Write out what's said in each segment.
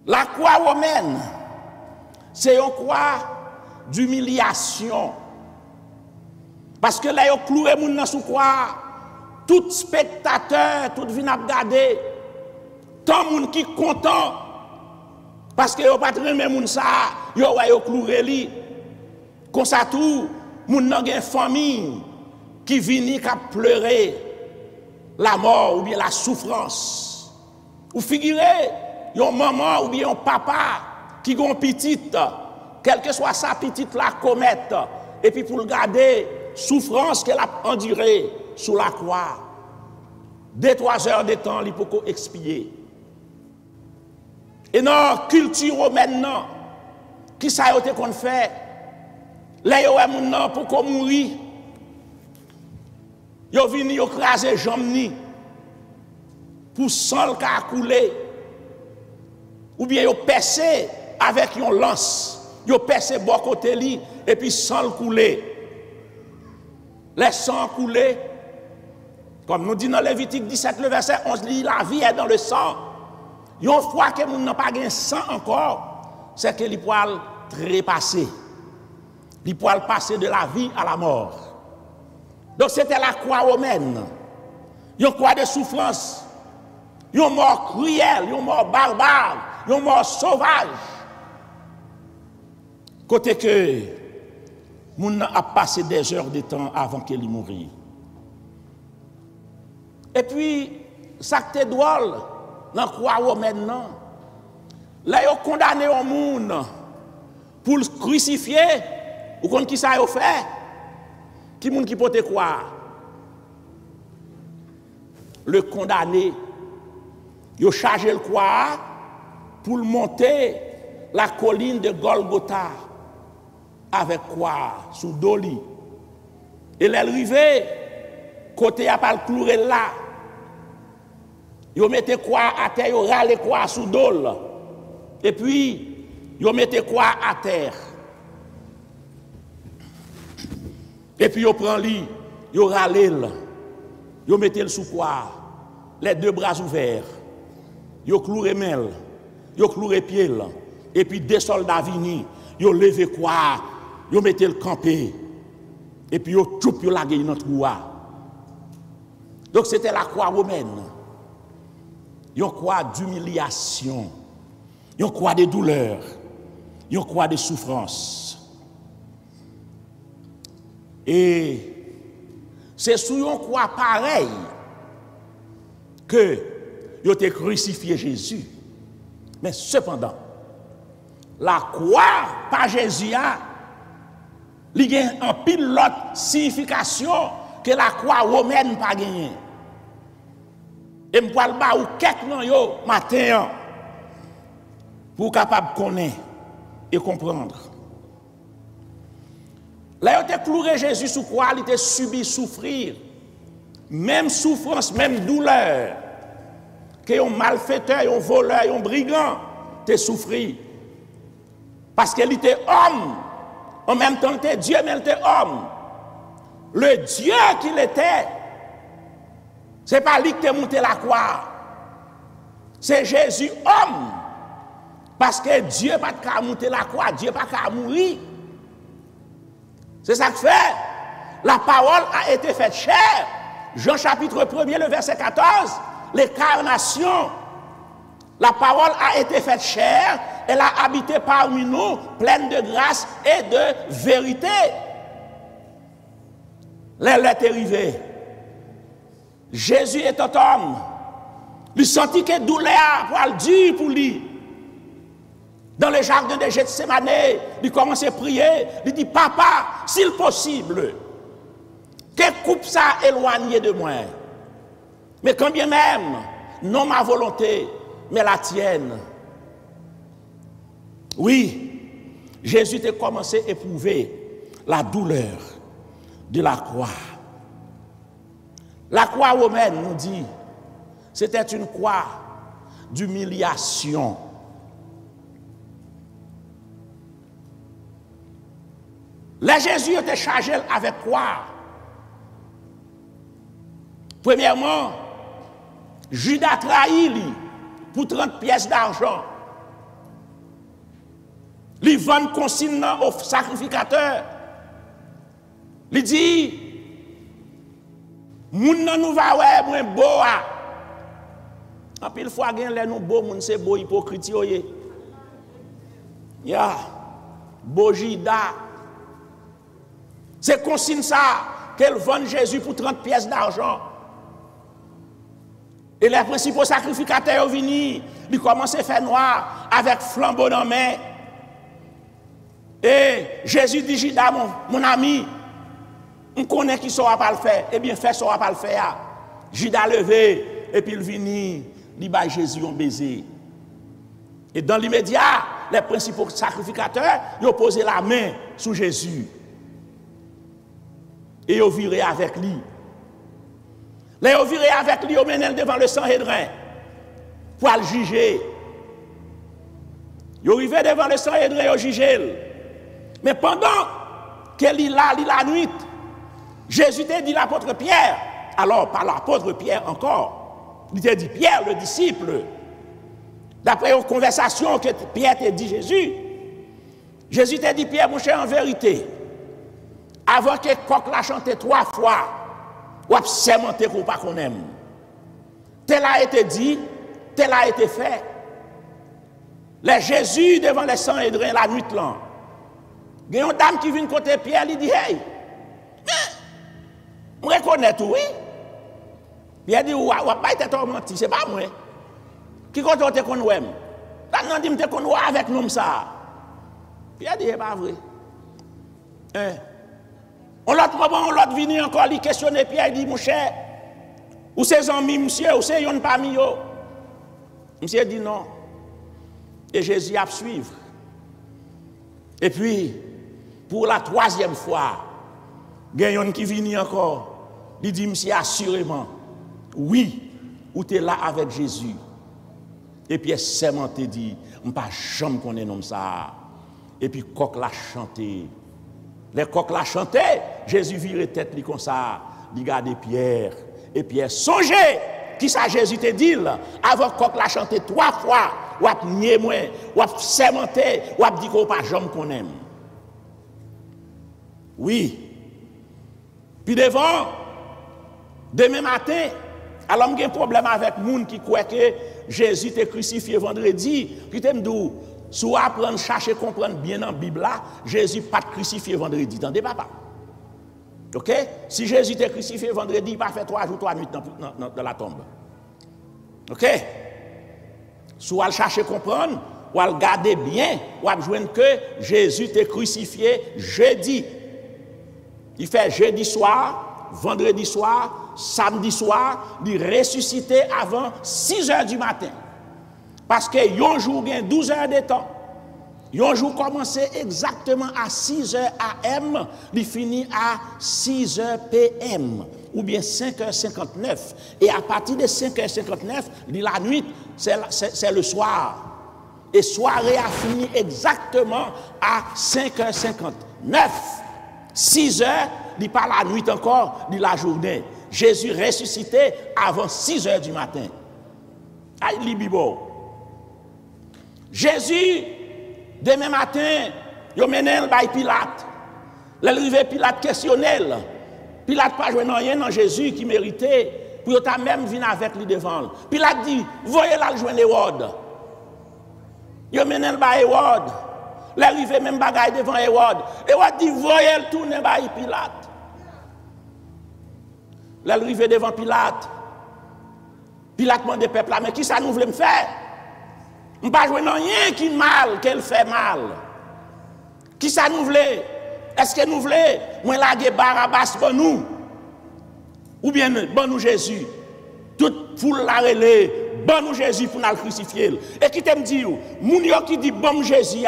La croix romaine, c'est une croix d'humiliation. Parce que là, ils ont cloué les gens sous croix. Tout spectateur, tout vient regarder. Tant de monde qui est content. Parce que ils n'ont pas très bien moun ça. Ils ont cloué lui. Comme ça tout, moun nan gen famille qui vient qui pleurer la mort ou bien la souffrance. Ou figurez, yon maman ou bien yon papa qui gon petite, quelle que soit sa petite la comète, et puis pour le garder, souffrance qu'elle a endurée sous la croix. 2-3 heures de temps, il peut expier. Et dans la culture romaine, non, qui ça a été qu'on fait? Là, il y a des gens pour qu'on mourir. Ils sont venus écraser les jambes pour sang qui a coulé. Ou bien ils ont percé avec une lance. Ils ont percé bon côté li et puis sang coulé. Les sangs coulés. Comme nous dit dans Lévitique 17, le verset 11, la vie est dans le sang. Une fois que nous n'avons pas de sang encore, c'est que les poils trépasser. Les poils passer de la vie à la mort. Donc c'était la croix romaine. Une croix de souffrance. Une mort cruelle, une mort barbare, une mort sauvage. Côté que moun a passé des heures de temps avant qu'il mourit. Et puis, ça qui est drôle, dans la croix romaine, là, ils ont condamné un monde pour le crucifier. Ou qu'on qui ça a fait? Qui moun qui porte quoi? Le condamné. Ils ont chargé le croix pour monter la colline de Golgotha avec quoi? Sous Doli. Et l'arrivée, côté à pas le clouer là. Ils mettaient quoi à terre, ils râlent quoi sous Dol. Et puis, ils mettaient quoi à terre. Et puis, ils prennent lui, ils râlent, ils mettent le sous quoi? Les deux bras ouverts. Ils clouent les mains, ils clouent les pieds. Et puis, des soldats viennent, ils lèvent quoi? Ils mettent le campé. Et puis, ils choup, ils laguent notre croix. Donc, c'était la croix romaine. Une croix d'humiliation. Une croix de douleur. Une croix de souffrance. Et c'est sur une croix pareille que ils ont crucifié Jésus. Mais cependant, la croix par Jésus il y a un pile l'autre signification que la croix romaine pas gagné. Et je vais vous quelques matin pour capable connaître et comprendre. Là, il a cloué Jésus sous croix, il a subi souffrir. Même souffrance, même douleur. Que un malfaiteur, un voleur, un brigand, te souffri. Parce qu'il était homme. En même temps, il était Dieu, mais il était homme. Le Dieu qu'il était, ce n'est pas lui qui a monté la croix. C'est Jésus, homme. Parce que Dieu n'a pas qu'à monter la croix, Dieu n'a pas qu'à mourir. C'est ça que fait. La parole a été faite chair. Jean chapitre 1er, le verset 14. L'incarnation. La parole a été faite chair. Elle a habité parmi nous, pleine de grâce et de vérité. Elle est arrivée. Jésus est un homme. Il sentit que douleur pour le dire pour lui. Dans le jardin de Gethsémane, il commence à prier. Il dit, papa, s'il possible, que coupe ça éloigné de moi. Mais quand bien même, non ma volonté, mais la tienne. Oui, Jésus a commencé à éprouver la douleur de la croix. La croix romaine nous dit, c'était une croix d'humiliation. Là, Jésus était chargé avec quoi? Premièrement, Judas trahi lui pour 30 pièces d'argent. Il vend consigne au sacrificateur. Il dit, moun nan nou va ouais, moi beau. En pile fois, les nous beau, moun c'est beau hypocrite. Ya, beau jida. C'est consigne ça, qu'elle vend Jésus pour 30 pièces d'argent. Et les principaux sacrificateurs sont venus, ils commencent à faire noir avec flambeau dans la main. Et Jésus dit, Judas, mon ami, on connaît qui saura pas le faire. Eh bien, fait saura pas le faire. Judas levé, et puis il vient, il bat Jésus un baiser. Et dans l'immédiat, les principaux sacrificateurs, ils ont posé la main sur Jésus. Et ils ont viré avec lui. Ils ont viré avec lui, ils ont mené devant le Sanhédrin pour le juger. Ils ont arrivé devant le Sanhédrin, ils ont jugé. Mais pendant qu'il est là, la nuit, Jésus t'a dit l'apôtre Pierre, alors par l'apôtre Pierre encore, il t'a dit Pierre, le disciple, d'après une conversation que Pierre t'a dit Jésus, Jésus t'a dit Pierre, mon cher, en vérité, avant que coq l'a chanté 3 fois, ou a sermenté qu'on pas qu'on aime. Tel a été dit, tel a été fait. Les Jésus devant les Sanhédrins la nuit là. Il y a une dame qui vient côté Pierre, il dit hey, je reconnais tout, oui. Pierre dit ou pas été tormenté, c'est pas moi. Qui compte te qu'on aime. Là dit me qu'on avec nous ça. Pierre dit c'est pas vrai. On l'autre vient encore, il questionne Pierre, il dit, mon cher, ou ses amis, monsieur, ou c'est yon parmi eux. Monsieur dit non. Et Jésus a suivre. Et puis, pour la 3e fois, il y a yon qui vient encore, il dit, monsieur, assurément, oui, ou tu es là avec Jésus. Et puis, seulement te dit, je ne pas jamais connaître nom ça. Et puis, coq l'a chanté. Les coqs l'a chanté, Jésus virait tête comme ça, il regardait Pierre. Et Pierre, songez, qui ça Jésus te dit, avant coq l'a chanté 3 fois, ou a nié moi, ou a sermenté, ou a dit qu'on pas jamais qu'on aime. Oui. Puis devant, demain matin, alors j'ai un problème avec les gens qui croient que Jésus t'a crucifié vendredi, puis t'aime d'où? Soit apprendre, chercher, comprendre bien dans la Bible là, Jésus pas crucifié vendredi, t'entendez papa? Ok? Si Jésus t'est crucifié vendredi, il pas fait 3 jours, 3 nuits dans la tombe. Ok? Soit chercher, comprendre, ou regarder bien, ou joindre que Jésus t'est crucifié jeudi. Il fait jeudi soir, vendredi soir, samedi soir, il ressuscité avant 6 heures du matin. Parce que yon jour gagne 12 heures de temps. Yon jour commence exactement à 6 heures AM, il finit à 6 heures PM ou bien 5h59. Et à partir de 5h59, la nuit, c'est le soir. Et soirée a fini exactement à 5h59. 6 heures, il pas la nuit encore, il la journée. Jésus ressuscité avant 6 heures du matin. Aïe, libibo. Jésus, demain matin, il mène par Pilate. L'arrivée Pilate questionnel. Pilate pas joué rien dans Jésus qui méritait. Puis il a même venu avec lui devant. Pilate dit, voyez là le joindre Hérode. Il mène par Hérode. L'arrivée même bagaille devant Hérode. Hérode dit, voyez le tourner par Pilate. L'arrivée devant Pilate. Pilate demande au peuple là, mais qui ça nous voulait me faire? On ne peut pas jouer rien qui mal, qu'elle fait mal. Qui ça nous voulait? Est-ce que nous voulons, moi, laguer Barabbas pour nous? Ou bien, bon nous Jésus? Toute foule la relais, bon nous Jésus pour nous crucifier. Et qui t'aime dire, moun yo qui dit bon Jésus,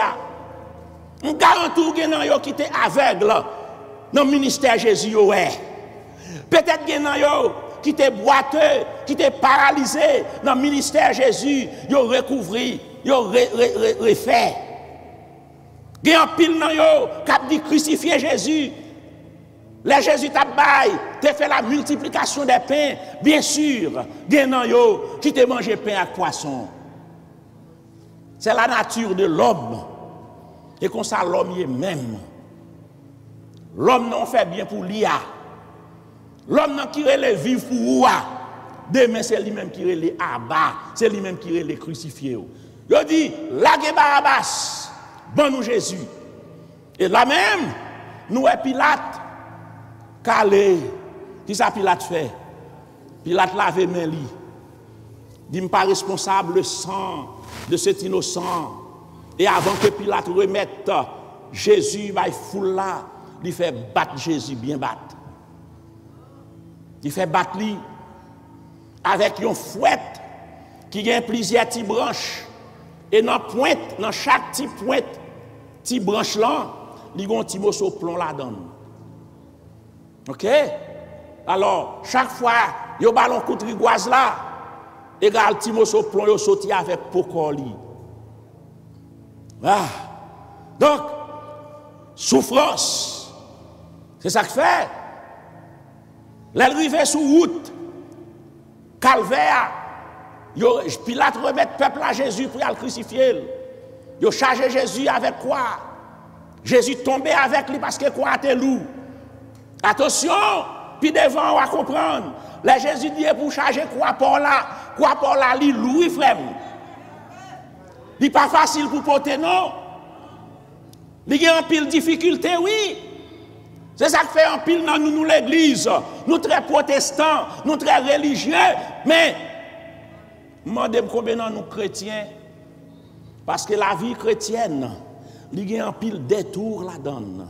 on garantit que nan yo qui était aveugle dans le ministère Jésus, ouais. Peut-être que nan yo qui était boiteux, qui était paralysé dans le ministère Jésus, yo recouvri, yo refait. Il y a un pile dans yo qui a dit crucifier Jésus. Les Jésus t'a fait la multiplication des pains, bien sûr. Il y a yo qui t'a mangé pain avec poisson. C'est la nature de l'homme. Et comme ça, l'homme est même. L'homme non fait bien pour l'IA. L'homme non qui relève vivre pour ouah. Demain, c'est lui-même qui relève abat. C'est lui-même qui relève crucifié. Il dit, lâchez Barabbas, bon nous Jésus. Et là même, nous et Pilate, calé. Qui ça Pilate fait? Pilate lave main li. Dit pas responsable le sang de cet innocent. Et avant que Pilate remette Jésus, il foule là, il fait battre Jésus, bien battre. Il fait battre lui avec une fouette qui a plusieurs petites branches. Et dans pointe, dans chaque petite pointe, petite branche là, il y a un petit morceau de plomb là-dedans. OK? Alors, chaque fois, il y a un ballon coup de rigoise là, égal petit morceau de plomb, il sorti avec pocoli. Ah. Donc, souffrance, c'est ça que fait. L'arrivée sous route, calvaire, Pilate remet le peuple à Jésus pour le crucifier. Il a chargé Jésus avec quoi? Jésus tombé avec lui parce que quoi était lourd. Attention, puis devant on va comprendre. Là Jésus dit pour charger quoi pour là, lui lourd frère. Il n'est pas facile pour porter non. Il y a un pile difficulté oui. C'est ça que fait un pile dans nous l'église. Nous très protestants, nous très religieux, mais demandez combien nous chrétiens parce que la vie chrétienne, il y a un pile détour là-dedans.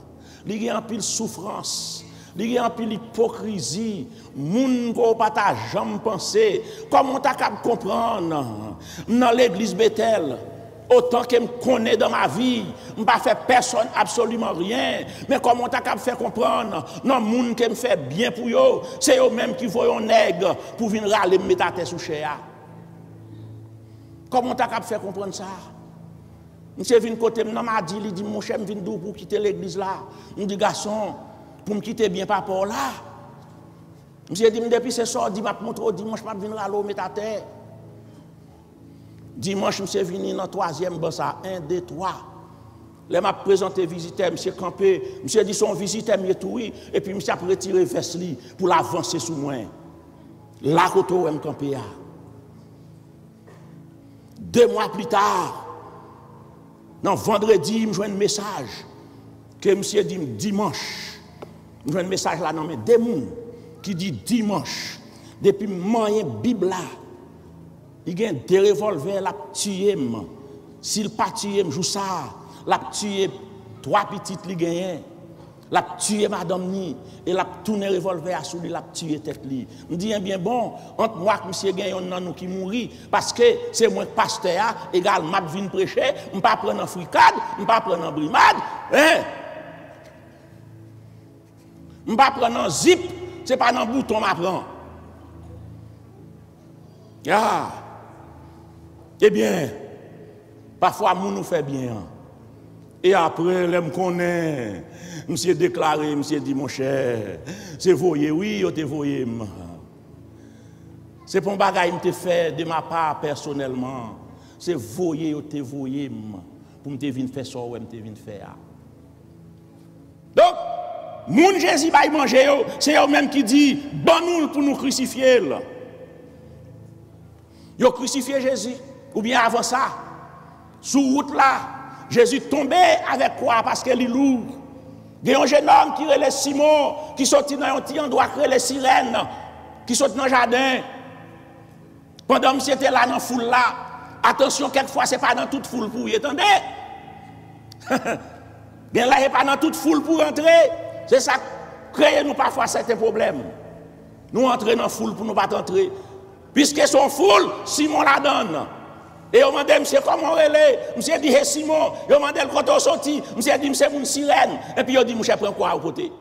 Il y a un pile souffrance. Il y a un pile hypocrisie. Moun ko pas ta jambe penser. Comment tu as comprendre dans l'église Bethel? Autant que je connais dans ma vie, je ne fais personne absolument rien. Mais comment tu as fait comprendre? Non, les gens qui me fait bien pour eux, c'est eux-mêmes qui voient un nègre pour venir râler, me mettre la tête sous chéa. Comment tu as fait comprendre ça? Monsieur vient côté, m'a dit, il dit, mon cher, je viens pour quitter l'église là. Je dis, garçon, pour me quitter bien par rapport là. Monsieur dit, depuis ce soir, il m'a montré dimanche, je vais venir râler, mettre la tête. Dimanche, je suis venu dans le troisième banc, 1, 2, 3. Là, je présenté visiteur, monsieur campé, monsieur dit son visiteur, il est tout, et puis monsieur a retiré Vesli pour l'avancer sous moi. Là, côté où je campé. 2 mois plus tard, non, vendredi, je joue un message que monsieur dit dimanche. Je joue un message là, non, mais des gens qui dit dimanche, depuis moyen Bible là. Il y a des revolvers, la tué. S'il pas tué, je joue ça. La tué 3 petites, il gagne. La tué madame ni. Et la tourné revolver à sous lui, la tué tête li. Je dis bien bon, entre moi et monsieur gagne, on a nous qui mourit. Parce que c'est moi pasteur, égal, m'a vinn prêcher, je ne pas prendre en fricade, je ne pas prendre en brimade. Hein? Je ne pas prendre en zip, ce n'est pas dans le bouton que je prends. Ah. Eh bien, parfois, nous fait bien. Et après, je me connais. Monsieur déclaré, monsieur dit, mon cher, c'est voyé, oui, je te voyé. C'est pour un bagage que je fait de ma part personnellement. C'est voyé, je te voyé. Pour me venir faire ça, je te venir faire. Donc, moun Jésus va manger, c'est eux-mêmes qui dit, bon nous pour nous crucifier. Ils ont crucifié Jésus. Ou bien avant ça, sous route là, Jésus tombait avec quoi? Parce qu'il est lourd. Il y a un jeune homme qui relève Simon, qui sortit dans un petit endroit, qui relève sirène, qui sortit dans le jardin. Pendant que c'était là dans la foule là, attention, quelquefois, ce n'est pas dans toute foule pour y attendez. Bien là, il n'est pas dans toute foule pour entrer. C'est ça qui crée nous parfois certains problèmes. Nous entrons dans la foule pour ne pas entrer. Puisque son foule, Simon la donne. Et on m'a dit, monsieur, comment on est? Monsieur dit, Simon. Et on m'a dit, quand on sorti, monsieur dit, monsieur, une sirène. Et puis, on dit, monsieur, prends quoi à côté?